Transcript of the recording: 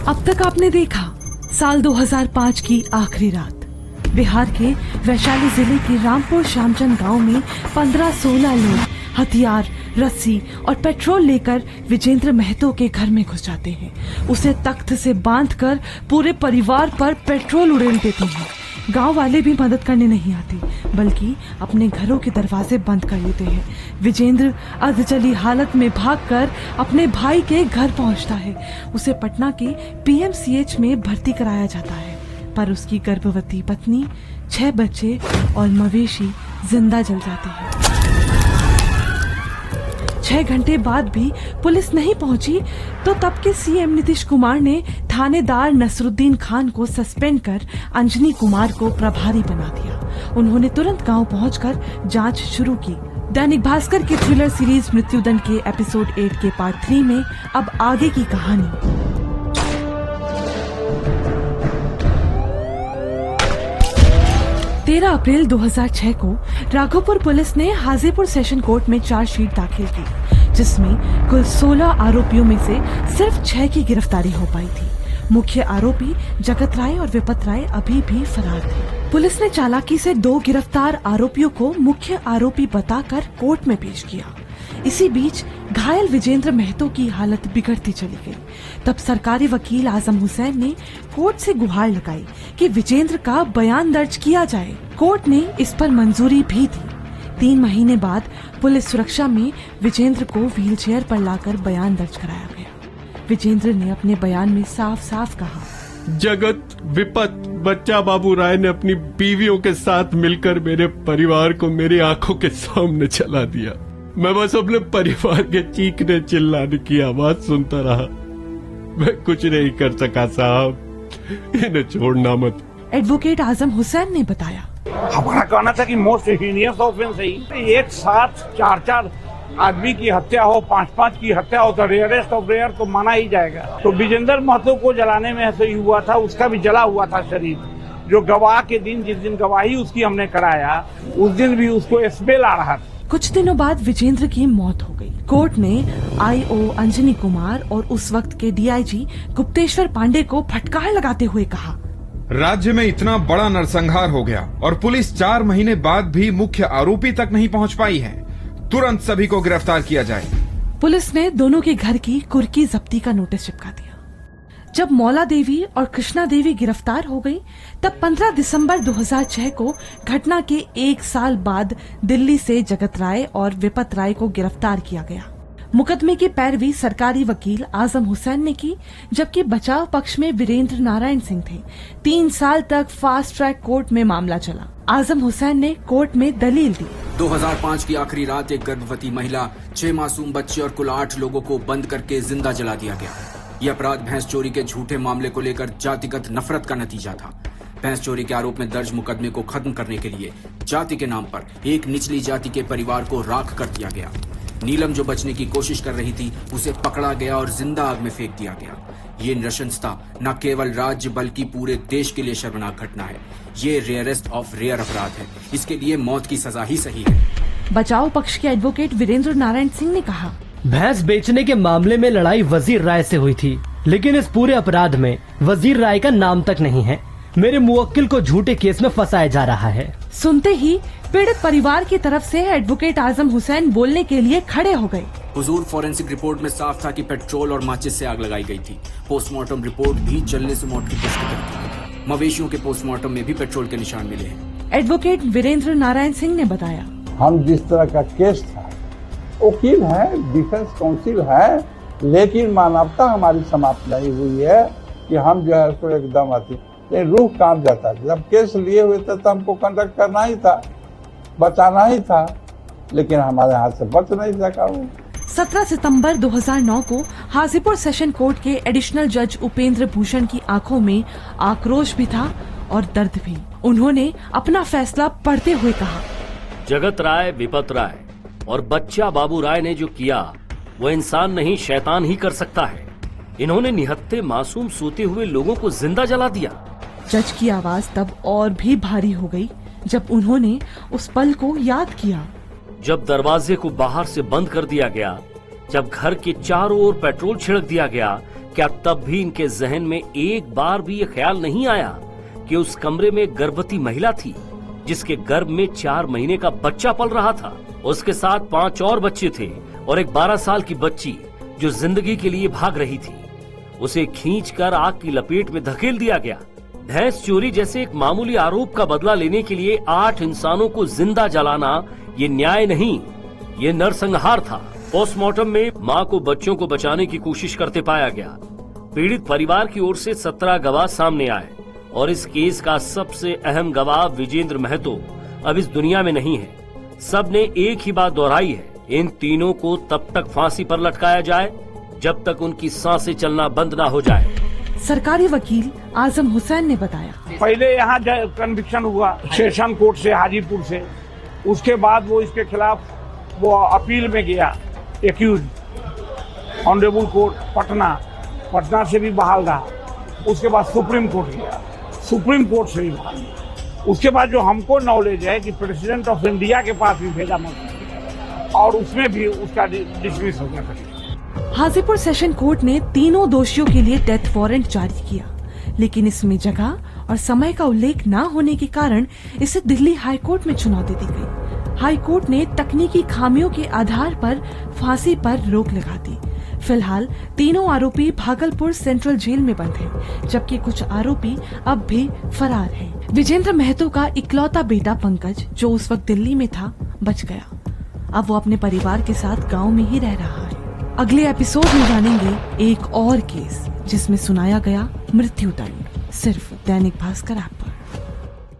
अब तक आपने देखा साल 2005 की आखिरी रात बिहार के वैशाली जिले के रामपुर श्यामचंद गांव में 15-16 लोग हथियार, रस्सी और पेट्रोल लेकर विजेंद्र महतो के घर में घुस जाते हैं। उसे तख्त से बांधकर पूरे परिवार पर पेट्रोल उड़ेल देते हैं। गांव वाले भी मदद करने नहीं आते, बल्कि अपने घरों के दरवाजे बंद कर लेते हैं। विजेंद्र अर्धजली हालत में भागकर अपने भाई के घर पहुंचता है। उसे पटना के पीएमसीएच में भर्ती कराया जाता है, पर उसकी गर्भवती पत्नी, 6 बच्चे और मवेशी जिंदा जल जाते हैं। 6 घंटे बाद भी पुलिस नहीं पहुंची तो तब के सीएम नीतीश कुमार ने थानेदार नसरुद्दीन खान को सस्पेंड कर अंजनी कुमार को प्रभारी बना दिया। उन्होंने तुरंत गांव पहुंचकर जांच शुरू की। दैनिक भास्कर की थ्रिलर सीरीज मृत्युदंड के एपिसोड 8 के पार्ट 3 में अब आगे की कहानी। 13 अप्रैल 2006 को राघोपुर पुलिस ने हाजीपुर सेशन कोर्ट में चार्जशीट दाखिल की, जिसमें कुल 16 आरोपियों में से सिर्फ 6 की गिरफ्तारी हो पाई थी। मुख्य आरोपी जगत राय और विपत राय अभी भी फरार थे। पुलिस ने चालाकी से 2 गिरफ्तार आरोपियों को मुख्य आरोपी बताकर कोर्ट में पेश किया। इसी बीच घायल विजेंद्र महतो की हालत बिगड़ती चली गई। तब सरकारी वकील आजम हुसैन ने कोर्ट से गुहार लगाई कि विजेंद्र का बयान दर्ज किया जाए। कोर्ट ने इस पर मंजूरी भी दी। 3 महीने बाद पुलिस सुरक्षा में विजेंद्र को व्हीलचेयर पर लाकर बयान दर्ज कराया गया। विजेंद्र ने अपने बयान में साफ साफ कहा, जगत, विपत, बच्चा बाबू राय ने अपनी बीवियों के साथ मिलकर मेरे परिवार को मेरी आंखों के सामने चला दिया। मैं बस अपने परिवार के चीखने चिल्लाने की आवाज सुनता रहा। मैं कुछ नहीं कर सका साहब, इन्हें छोड़ना मत। एडवोकेट आजम हुसैन ने बताया, हमारा कहना था कि मोस्ट हीनियस ऑफेंस है। एक साथ 4 आदमी की हत्या हो, 5 की हत्या हो तो रेयरेस्ट ऑफ रेयर तो माना ही जाएगा। तो विजेंद्र महतो को जलाने में ऐसे ही हुआ था, उसका भी जला हुआ था शरीर। जो गवाह के दिन, जिस दिन गवाही उसकी हमने कराया, उस दिन भी उसको स्मेल आ रहा था। कुछ दिनों बाद विजेंद्र की मौत हो गई। कोर्ट ने आईओ अंजनी कुमार और उस वक्त के डीआईजी गुप्तेश्वर पांडे को फटकार लगाते हुए कहा, राज्य में इतना बड़ा नरसंहार हो गया और पुलिस 4 महीने बाद भी मुख्य आरोपी तक नहीं पहुंच पाई है। तुरंत सभी को गिरफ्तार किया जाए। पुलिस ने दोनों के घर की कुर्की जब्ती का नोटिस चिपका दिया। जब मौला देवी और कृष्णा देवी गिरफ्तार हो गई, तब 15 दिसंबर 2006 को घटना के 1 साल बाद दिल्ली से जगत राय और विपत राय को गिरफ्तार किया गया। मुकदमे की पैरवी सरकारी वकील आजम हुसैन ने की, जबकि बचाव पक्ष में वीरेंद्र नारायण सिंह थे। 3 साल तक फास्ट ट्रैक कोर्ट में मामला चला। आजम हुसैन ने कोर्ट में दलील दी। 2005 की आखिरी रात एक गर्भवती महिला, 6 मासूम बच्चे और कुल 8 लोगों को बंद करके जिंदा जला दिया गया। यह अपराध भैंस चोरी के झूठे मामले को लेकर जातिगत नफरत का नतीजा था। भैंस चोरी के आरोप में दर्ज मुकदमे को खत्म करने के लिए जाति के नाम पर एक निचली जाति के परिवार को राख कर दिया गया। नीलम जो बचने की कोशिश कर रही थी, उसे पकड़ा गया और जिंदा आग में फेंक दिया गया। ये नृशंसता न केवल राज्य बल्कि पूरे देश के लिए शर्मनाक घटना है। ये रेयरेस्ट ऑफ रेयर अपराध है। इसके लिए मौत की सजा ही सही है। बचाव पक्ष के एडवोकेट वीरेंद्र नारायण सिंह ने कहा, भैंस बेचने के मामले में लड़ाई वजीर राय से हुई थी, लेकिन इस पूरे अपराध में वजीर राय का नाम तक नहीं है। मेरे मुवक्किल को झूठे केस में फंसाया जा रहा है। सुनते ही पीड़ित परिवार की तरफ से एडवोकेट आजम हुसैन बोलने के लिए खड़े हो गए। हुजूर, फॉरेंसिक रिपोर्ट में साफ था कि पेट्रोल और माचिस से आग लगाई गई थी। पोस्टमार्टम रिपोर्ट भी जलने से मौत की पुष्टि करती है। मवेशियों के पोस्टमार्टम में भी पेट्रोल के निशान मिले हैं। एडवोकेट वीरेंद्र नारायण सिंह ने बताया, हम जिस तरह का केस था, वकील है, डिफेंस काउंसिल है, लेकिन मानवता हमारी समाप्त नहीं हुई है कि हम जो है उसको एकदम रूह कांप जाता है। जब केस लिए हुए थे तो हमको कंडक्ट करना ही था, बचाना ही था, लेकिन हमारे हाथ से बच नहीं सका वो। 17 सितंबर 2009 को हाजीपुर सेशन कोर्ट के एडिशनल जज उपेंद्र भूषण की आंखों में आक्रोश भी था और दर्द भी। उन्होंने अपना फैसला पढ़ते हुए कहा, जगत राय, विपत राय और बच्चा बाबू राय ने जो किया वो इंसान नहीं शैतान ही कर सकता है। इन्होंने निहत्थे मासूम सोते हुए लोगों को जिंदा जला दिया। जज की आवाज तब और भी भारी हो गई जब उन्होंने उस पल को याद किया। जब दरवाजे को बाहर से बंद कर दिया गया, जब घर के चारों ओर पेट्रोल छिड़क दिया गया, क्या तब भी इनके जहन में एक बार भी ये ख्याल नहीं आया कि उस कमरे में गर्भवती महिला थी जिसके गर्भ में 4 महीने का बच्चा पल रहा था? उसके साथ 5 और बच्चे थे और एक 12 साल की बच्ची जो जिंदगी के लिए भाग रही थी। उसे खींचकर आग की लपेट में धकेल दिया गया। भैंस चोरी जैसे एक मामूली आरोप का बदला लेने के लिए 8 इंसानों को जिंदा जलाना ये न्याय नहीं, ये नरसंहार था। पोस्टमार्टम में मां को बच्चों को बचाने की कोशिश करते पाया गया। पीड़ित परिवार की ओर से 17 गवाह सामने आए और इस केस का सबसे अहम गवाह विजेंद्र महतो अब इस दुनिया में नहीं है। सब ने एक ही बात दोहराई है, इन तीनों को तब तक फांसी पर लटकाया जाए जब तक उनकी सांसें चलना बंद ना हो जाए। सरकारी वकील आजम हुसैन ने बताया, पहले यहाँ कन्विक्शन हुआ सेशन कोर्ट से हाजीपुर से, उसके बाद वो इसके खिलाफ वो अपील में गया एक्यूज ऑनरेबल कोर्ट पटना से भी बहाल रहा। उसके बाद सुप्रीम कोर्ट गया, सुप्रीम कोर्ट से भी बहाल। उसके बाद जो हमको नॉलेज है कि प्रेसिडेंट ऑफ इंडिया के पास भी भेजा मौका और उसमें भी उसका डिसमिस हो गया। हाजीपुर सेशन कोर्ट ने तीनों दोषियों के लिए डेथ वारंट जारी किया, लेकिन इसमें जगह और समय का उल्लेख न होने के कारण इसे दिल्ली हाई कोर्ट में चुनौती दी गई। हाई कोर्ट ने तकनीकी खामियों के आधार पर फांसी पर रोक लगा दी। फिलहाल तीनों आरोपी भागलपुर सेंट्रल जेल में बंद हैं, जबकि कुछ आरोपी अब भी फरार हैं। विजेंद्र महतो का इकलौता बेटा पंकज, जो उस वक्त दिल्ली में था, बच गया। अब वो अपने परिवार के साथ गांव में ही रह रहा है। अगले एपिसोड में जानेंगे एक और केस जिसमें सुनाया गया मृत्युदंड, सिर्फ दैनिक भास्कर ऐप।